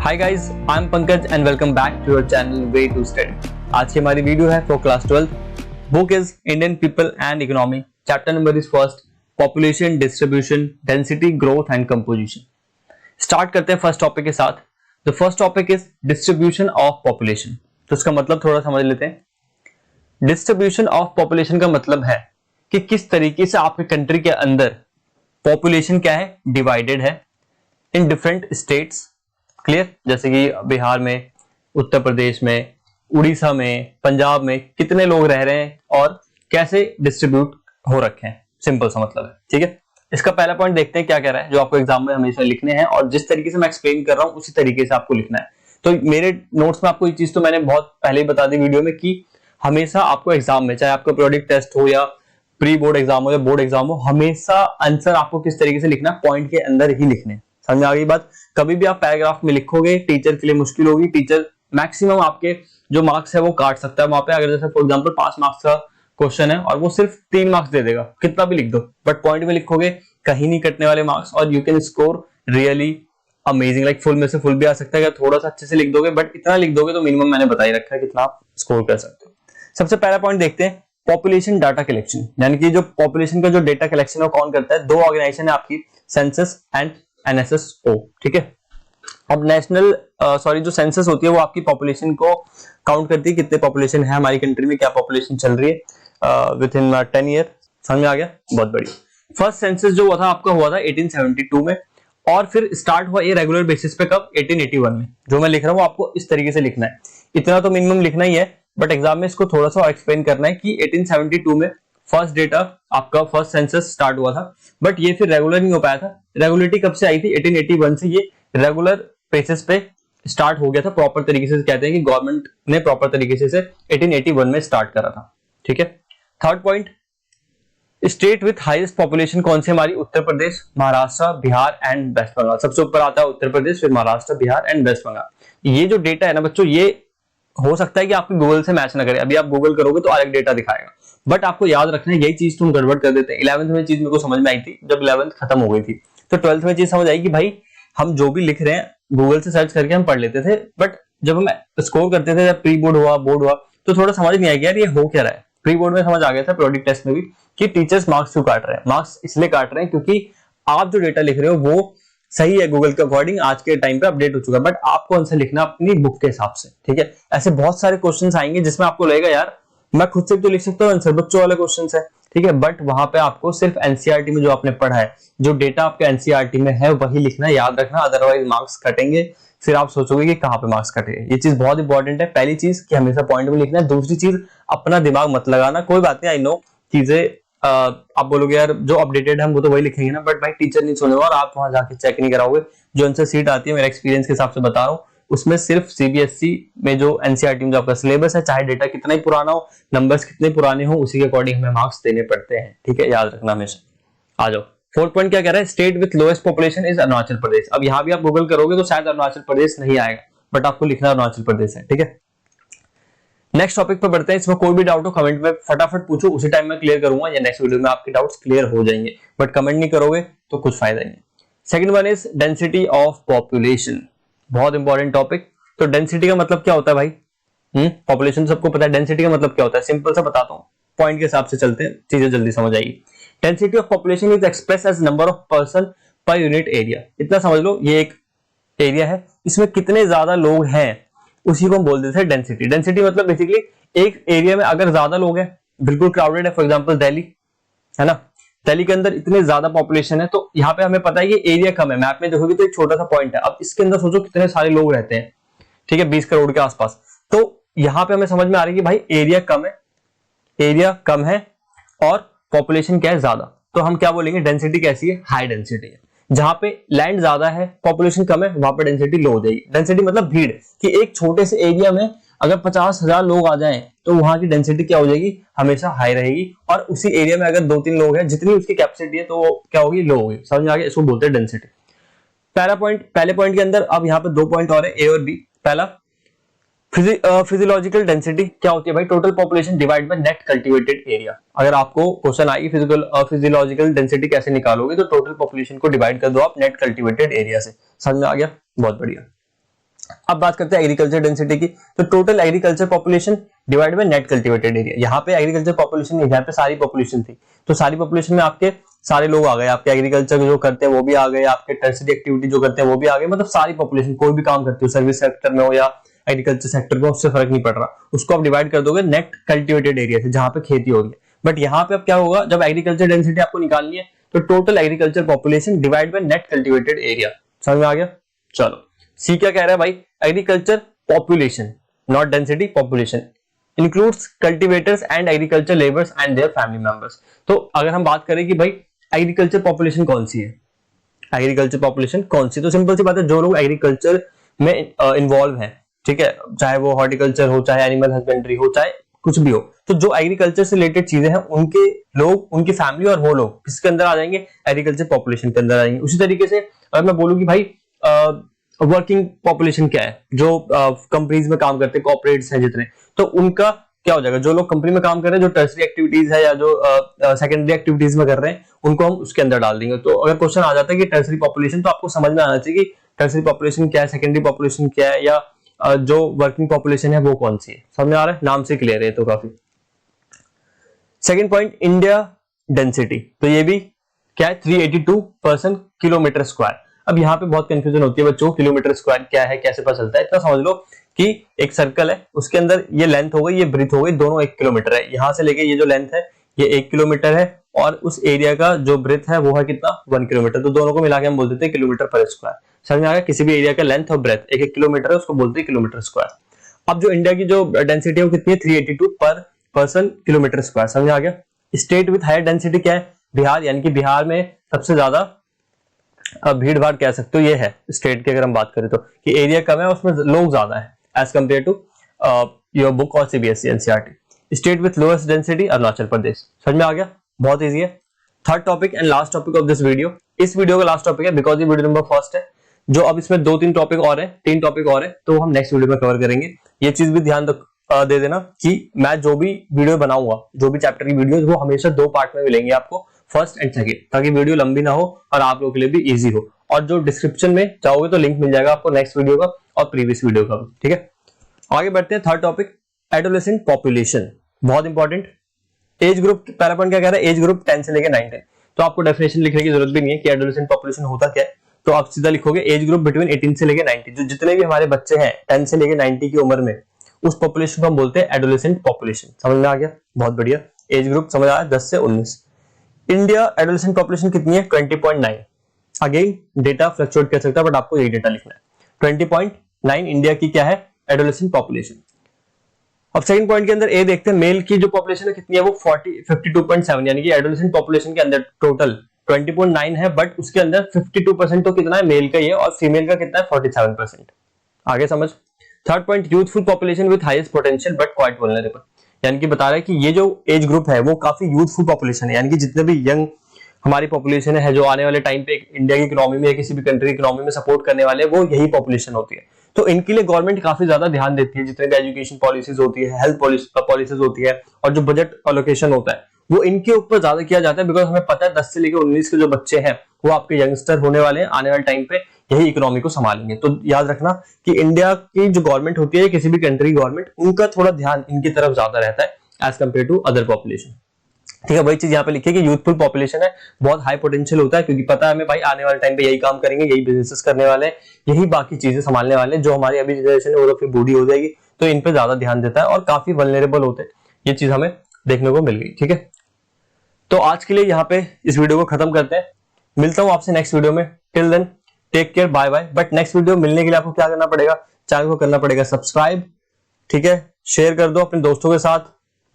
Hi guys, I am Pankaj and welcome back to your channel way to study. आज की हमारी video है for class 12th। Book is Indian people and economy. Chapter number is first, population distribution, density, growth and composition. Start करते हैं first topic के साथ। The first topic is distribution of population. तो इसका मतलब थोड़ा समझ लेते हैं। डिस्ट्रीब्यूशन ऑफ पॉपुलेशन का मतलब है कि किस तरीके से आपके कंट्री के अंदर पॉपुलेशन क्या है, डिवाइडेड है इन डिफरेंट स्टेट्स। क्लियर? जैसे कि बिहार में, उत्तर प्रदेश में, उड़ीसा में, पंजाब में कितने लोग रह रहे हैं और कैसे डिस्ट्रीब्यूट हो रखे हैं। सिंपल सा मतलब है। ठीक है, इसका पहला पॉइंट देखते हैं क्या कह रहा है, जो आपको एग्जाम में हमेशा लिखने हैं और जिस तरीके से मैं एक्सप्लेन कर रहा हूं उसी तरीके से आपको लिखना है। तो मेरे नोट्स में आपको ये चीज तो मैंने बहुत पहले ही बता दी वीडियो में कि हमेशा आपको एग्जाम में, चाहे आपका प्रोजेक्ट टेस्ट हो या प्री बोर्ड एग्जाम हो या बोर्ड एग्जाम हो, हमेशा आंसर आपको किस तरीके से लिखना, पॉइंट के अंदर ही लिखने। समझ में आ गई बात? कभी भी आप पैराग्राफ में लिखोगे टीचर के लिए मुश्किल होगी। टीचर मैक्सिमम आपके जो मार्क्स है वो काट सकता है वहां पे। अगर जैसे फॉर एग्जांपल 5 मार्क्स का क्वेश्चन है और वो सिर्फ 3 मार्क्स दे देगा, कितना भी लिख दो, बट पॉइंट में लिखोगे कहीं नहीं कटने वाले मार्क्स और you can score really amazing. Like full में से फुल भी आ सकता है अगर थोड़ा सा अच्छे से लिख दोगे, बट इतना लिख दोगे तो मिनिमम मैंने बता ही रखा है कितना आप स्कोर कर सकते हो। सबसे पहला पॉइंट देखते हैं, पॉपुलेशन डाटा कलेक्शन। यानी कि जो पॉपुलेशन का जो डेटा कलेक्शन है कौन करता है? 2 ऑर्गेनाइजेशन है आपकी, सेंसस एंड NSSO। ठीक है, अब नेशनल जो सेंसस होती है वो आपकी पॉपुलेशन को काउंट करती है, कितने पॉपुलेशन है हमारी कंट्री में, क्या पॉपुलेशन चल रही है विद इन 10 ईयर। समझ में आ गया? बहुत बढ़िया। फर्स्ट सेंसस जो हुआ था आपका हुआ था 1872 में और फिर स्टार्ट हुआ ये रेगुलर बेसिस पे कब? 1881 में। जो मैं लिख रहा हूँ आपको इस तरीके से लिखना है, इतना तो मिनिमम लिखना ही है, बट एग्जाम में इसको थोड़ा सा एक्सप्लेन करना है कि 1872 में फर्स्ट डेटा आपका फर्स्ट सेंसस स्टार्ट हुआ था, बट ये फिर रेगुलर नहीं हो पाया था। रेगुलरिटी कब से आई थी? 1881 से ये रेगुलर बेसिस पे स्टार्ट हो गया था प्रॉपर तरीके से। कहते हैं कि गवर्नमेंट ने प्रॉपर तरीके से 1881 में स्टार्ट करा था। ठीक है, third point, state with highest population कौन सी हमारी? Uttar Pradesh, Maharashtra, Bihar and waste Bengal. सबसे ऊपर आता है उत्तर प्रदेश, फिर महाराष्ट्र, बिहार एंड वेस्ट बंगाल। ये जो डेटा है ना बच्चों, ये हो सकता है कि आपके गूगल से मैच ना करे। अभी आप गूगल करोगे तो अलग डेटा दिखाएगा, बट आपको याद रखना है यही चीज तुम गड़बड़ कर देते हैं। 11th में चीज मेरे को समझ में आई थी जब 11th खत्म हो गई थी, तो 12th में चीज समझ आई कि भाई हम जो भी लिख रहे हैं गूगल से सर्च करके हम पढ़ लेते थे, बट जब हम स्कोर करते थे, जब प्री बोर्ड हुआ, बोर्ड हुआ, तो थोड़ा समझ नहीं आया यार ये हो क्या रहा है। प्री बोर्ड में समझ आ गया था, प्रोजेक्ट टेस्ट में भी, कि टीचर्स मार्क्स क्यों काट रहे हैं। मार्क्स इसलिए काट रहे हैं क्योंकि आप जो डेटा लिख रहे हो वो सही है, गूगल के अकॉर्डिंग आज के टाइम पे अपडेट हो चुका है, बट आपको आंसर लिखना अपनी बुक के हिसाब से। ठीक है, ऐसे बहुत सारे क्वेश्चंस आएंगे जिसमें आपको लगेगा यार मैं खुद से तो लिख सकता हूँ आंसर, बच्चों वाले क्वेश्चंस है। ठीक है, बट वहां पे आपको सिर्फ एनसीईआरटी में जो आपने पढ़ा है, जो डेटा आपके एनसीईआरटी में है वही लिखना, याद रखना, अदरवाइज मार्क्स कटेंगे। फिर आप सोचोगे कि कहाँ पे मार्क्स कटेंगे। ये चीज बहुत इंपॉर्टेंट है। पहली चीज कि हमेशा पॉइंट में लिखना है। दूसरी चीज, अपना दिमाग मत लगाना। कोई बात नहीं, आई नो चीजें आप बोलोगे यार जो अपडेटेड है हम वो तो वही लिखेंगे ना, बट भाई टीचर नहीं सुनेगा और आप वहां जाके चेक नहीं कराओगे। जो आंसर सीट आती है, मेरे एक्सपीरियंस के हिसाब से बता रहा हूँ, उसमें सिर्फ सीबीएसई में जो एनसीईआरटी में जो आपका सिलेबस है, चाहे डेटा कितना ही पुराना हो, नंबर्स कितने पुराने हो, उसी के अकॉर्डिंग हमें मार्क्स देने पड़ते हैं। ठीक है, याद रखना हमेशा। आ जाओ, फोर्थ पॉइंट क्या कह रहा है? State with lowest population is Arunachal Pradesh. अब यहाँ भी आप गूगल करोगे तो शायद अरुणाचल प्रदेश नहीं आएगा, बट आपको लिखना अरुणाचल प्रदेश है। ठीक है, नेक्स्ट टॉपिक पर बढ़ते हैं। इसमें कोई भी डाउट हो कमेंट में फटाफट पूछो, उसी टाइम में क्लियर करूंगा या नेक्स्ट वीडियो में आपके डाउट्स क्लियर हो जाएंगे, बट कमेंट नहीं करोगे तो कुछ फायदा नहीं। Second one is density of population. बहुत इंपॉर्टेंट टॉपिक। तो डेंसिटी का मतलब क्या होता है भाई? पॉपुलेशन सबको पता है, डेंसिटी का मतलब क्या होता है? सिंपल सा बताता हूँ, पॉइंट के हिसाब से चलते हैं, चीजें जल्दी समझ आएगी। Density of population is express as number of person per unit area. इतना समझ लो, ये एक एरिया है, इसमें कितने ज्यादा लोग हैं उसी को हम बोल देते हैं डेंसिटी। डेंसिटी मतलब बेसिकली एक एरिया में अगर ज्यादा लोग हैं, बिल्कुल क्राउडेड है, फॉर एग्जांपल दिल्ली है ना, दिल्ली के अंदर इतने ज्यादा पॉपुलेशन है, तो यहाँ पे हमें पता है कि एरिया कम है। मैप में देखोगे तो एक छोटा सा पॉइंट है, अब इसके अंदर सोचो कितने सारे लोग रहते हैं। ठीक है, 20 करोड़ के आसपास। तो यहाँ पे हमें समझ में आ रही है कि भाई एरिया कम है और पॉपुलेशन क्या है? ज्यादा। तो हम क्या बोलेंगे? डेंसिटी कैसी है? हाई डेंसिटी है। जहां पे लैंड ज्यादा है, पॉपुलेशन कम है, वहां पे डेंसिटी लो हो जाएगी। डेंसिटी मतलब भीड़, कि एक छोटे से एरिया में अगर 50,000 लोग आ जाएं तो वहां की डेंसिटी क्या हो जाएगी? हमेशा हाई रहेगी। और उसी एरिया में अगर 2-3 लोग हैं, जितनी उसकी कैपेसिटी है, तो वो क्या होगी? लो होगी। समझ में आ गया? इसको बोलते हैं डेंसिटी। पहले पॉइंट के अंदर अब यहाँ पे 2 पॉइंट और है, ए और बी। पहला, फिजियोलॉजिकल डेंसिटी क्या होती है भाई? Total population divide by net cultivated area. अगर आपको क्वेश्चन आएगी फिजियोलॉजिकल डेंसिटी कैसे निकालोगे, तो टोटल पॉपुलेशन को डिवाइड कर दो आप नेट कल्टीवेटेड एरिया से। समझ में आ गया? बहुत बढ़िया। अब बात करते हैं एग्रीकल्चर डेंसिटी की। तो total agriculture population divide by net cultivated area. यहाँ पे एग्रीकल्चर पॉपुलेशन नहीं, यहाँ पे सारी पॉपुलेशन थी, तो सारी पॉपुलेशन में आपके सारे लोग आ गए, आपके एग्रीकल्चर जो करते हैं वो भी आ गए, आपके टर्सरी एक्टिविटी जो करते हैं वो भी आ गए, मतलब सारी पॉपुलेशन कोई भी काम करती हो, सर्विस सेक्टर में हो या एग्रीकल्चर सेक्टर में, उससे फर्क नहीं पड़ रहा, उसको आप डिवाइड कर दोगे नेट कल्टीवेटेड एरिया से जहां पे खेती होगी। बट यहाँ पे अब क्या होगा, जब एग्रीकल्चर डेंसिटी आपको निकालनी है तो total agriculture population divide by net cultivated area. समझ में आ गया? चलो सी क्या कह रहा है भाई, agriculture population not density, population includes cultivators and agriculture labours and their family members. तो अगर हम बात करें कि भाई एग्रीकल्चर पॉपुलेशन कौन सी है, एग्रीकल्चर पॉपुलेशन कौन सी, तो सिंपल सी बात है, जो लोग एग्रीकल्चर में इन्वॉल्व है, ठीक है, चाहे वो हॉर्टिकल्चर हो, चाहे एनिमल हस्बेंड्री हो, चाहे कुछ भी हो, तो जो एग्रीकल्चर से रिलेटेड चीजें हैं उनके लोग, उनकी फैमिली और वो लोग किसके अंदर आ जाएंगे, एग्रीकल्चर पॉपुलेशन के अंदर आ जाएंगे। उसी तरीके से अगर मैं बोलूं कि भाई वर्किंग पॉपुलेशन क्या है, जो कंपनीज में काम करते हैं, कॉर्पोरेट्स हैं जितने, तो उनका क्या हो जाएगा, जो लोग कंपनी में काम कर रहे हैं, जो टर्सरी एक्टिविटीज है या जो सेकेंडरी एक्टिविटीज में कर रहे हैं, उनको हम उसके अंदर डाल देंगे। तो अगर क्वेश्चन आ जाता है कि टर्सरी पॉपुलेशन, तो आपको समझ में आना चाहिए कि टर्सरी पॉपुलेशन क्या है, सेकेंडरी पॉपुलेशन क्या है, या जो वर्किंग पॉपुलेशन है वो कौन सी है। समझ में आ रहा है? नाम से क्लियर है तो काफी। सेकेंड पॉइंट, इंडिया डेंसिटी, तो ये भी क्या है, 382 पर्सन किलोमीटर स्क्वायर। अब यहाँ पे बहुत कंफ्यूजन होती है बच्चों, किलोमीटर स्क्वायर क्या है, कैसे पता चलता है। इतना समझ लो कि एक सर्कल है, उसके अंदर ये लेंथ हो गई, ये ब्रीथ हो गई, दोनों 1 किलोमीटर है। यहां से लेके ये जो लेंथ है ये 1 किलोमीटर है, और उस एरिया का जो ब्रीथ है वो है कितना, 1 किलोमीटर। तो दोनों को मिला के हम बोल देते हैं किलोमीटर पर स्क्वायर। समझ में आ गया? किसी भी एरिया का लेंथ और ब्रेथ 1 किलोमीटर है, उसको बोलते हैं किलोमीटर स्क्वायर। अब जो इंडिया की जो डेंसिटी है वो कितनी है, 382 पर पर्सन किलोमीटर स्क्वायर। समझ में आ गया? स्टेट विथ हायर डेंसिटी क्या है, बिहार, यानी कि बिहार में सबसे ज्यादा भीड़ भाड़ कह सकते हो, ये है स्टेट की अगर हम बात करें तो, कि एरिया कम है उसमें लोग ज्यादा है as compare to your book और CBSE NCERT. State with lowest density Arunachal Pradesh. समझ में आ गया? बहुत इजी है। Third topic and last topic of this video, इस वीडियो का लास्ट टॉपिक है बिकॉज ये वीडियो नंबर फर्स्ट है, जो अब इसमें 2-3 टॉपिक और है, 3 टॉपिक और है, तो हम नेक्स्ट वीडियो में कवर करेंगे। ये चीज भी ध्यान दे देना कि मैं जो भी वीडियो बनाऊंगा, जो भी चैप्टर की वीडियो, वो हमेशा 2 पार्ट में मिलेंगे आपको, फर्स्ट एंड सेकंड, ताकि वीडियो लंबी ना हो और आप लोगों के लिए भी इजी हो। और जो डिस्क्रिप्शन में जाओगे तो लिंक मिल जाएगा आपको नेक्स्ट वीडियो का और प्रीवियस वीडियो का भी, ठीक है। आगे बढ़ते हैं, थर्ड टॉपिक एडोलेसेंट पॉपुलेशन, बहुत इंपॉर्टेंट। एज ग्रुप, पहला पॉइंट क्या कह रहा है, एज ग्रुप 10 से लेकर 19, तो आपको डेफिनेशन लिखने की जरूरत भी नहीं है कि एडोलेसेंट पॉपुलेशन होता क्या है, तो आप सीधा लिखोगे एज ग्रुप बिटवीन 18 से लेकर 90, जो जितने भी हमारे बच्चे हैं 10 से लेकर 90 की उम्र में, उस पॉपुलेशन को हम बोलते हैं एडोलेसेंट पॉपुलेशन। समझ में आ गया? बहुत बढ़िया। एज ग्रुप समझ आया, 10 से 19। इंडिया एडोलेसेंट पॉपुलेशन कितनी है, 20.9। अगेन डेटा फ्लक्चुएट कर सकता है, बट आपको यही डेटा लिखना है। 20.9 इंडिया की क्या है, एडोलेसेंट पॉपुलेशन। अब सेकंड पॉइंट के अंदर ए देखते हैं, मेल की जो पॉपुलेशन है कितनी है, वो 52.7, यानी कि एडोलेसेंट पॉपुलेशन के अंदर टोटल 20.9 है, बट उसके अंदर 52% तो कितना है, मेल का ही है, और फीमेल का कितना है, 47%। आगे समझ। Third point, youthful population with highest potential but quite vulnerable, यानी कि बता रहा है कि ये जो एज ग्रुप है वो काफी यूथफुल पॉपुलेशन है, यानी कि जितने भी यंग हमारी पॉपुलेशन है, जो आने वाले टाइम पे इंडिया की इकोनॉमी में या किसी भी कंट्री की इकोनॉमी में सपोर्ट करने वाले, वो यही पॉपुलेशन होती है। तो इनके लिए गवर्नमेंट काफी ज्यादा ध्यान देती है, जितने भी एजुकेशन पॉलिसीज होती है, हेल्थ पॉलिसीज होती है, और जो बजट एलोकेशन होता है वो इनके ऊपर ज्यादा किया जाता है, बिकॉज हमें पता है 10 से लेकर 19 के जो बच्चे हैं वो आपके यंगस्टर होने वाले हैं, आने वाले टाइम पे यही इकोनॉमी को संभालेंगे। तो याद रखना कि इंडिया की जो गवर्नमेंट होती है, किसी भी कंट्री गवर्नमेंट, उनका थोड़ा ध्यान इनकी तरफ ज्यादा रहता है as compare to other population. ठीक है, वही चीज यहाँ पे लिखी है कि यूथफुल पॉपुलेशन है, बहुत हाई पोटेंशियल होता है, क्योंकि पता है हमें भाई आने वाले टाइम पे यही काम करेंगे, यही बिजनेसेस करने वाले हैं, यही बाकी चीजें संभालने वाले हैं। जो हमारी अभी जनरेशन है वो तो फिर बूढ़ी हो जाएगी, तो इन पे ज्यादा ध्यान देता है और काफी वल्नरेबल होते हैं। ये चीज हमें देखने को मिल गई। ठीक है, तो आज के लिए यहाँ पे इस वीडियो को खत्म करते हैं। मिलता हूँ आपसे नेक्स्ट वीडियो में। Till then take care, bye bye. But next video मिलने के लिए आपको क्या करना पड़ेगा, चैनल को करना पड़ेगा सब्सक्राइब, ठीक है, शेयर कर दो अपने दोस्तों के साथ।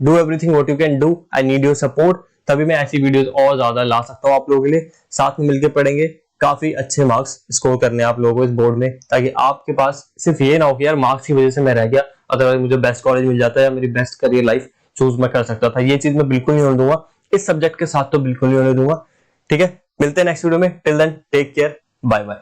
Do everything what you can do, I need your support, तभी मैं ऐसी वीडियोस और ज्यादा ला सकता हूँ आप लोगों के लिए। साथ में मिलकर पढ़ेंगे, काफी अच्छे मार्क्स स्कोर करने आप लोगों को इस बोर्ड में, ताकि आपके पास सिर्फ ये ना हो कि यार मार्क्स की वजह से मैं रह गया, अदरवाइज मुझे बेस्ट कॉलेज मिल जाता है या मेरी बेस्ट करियर लाइफ चूज मैं कर सकता था। ये चीज मैं बिल्कुल नहीं होने दूंगा, इस सब्जेक्ट के साथ तो बिल्कुल नहीं होने दूंगा। ठीक है, मिलते हैं नेक्स्ट वीडियो में। Till then take care, bye bye.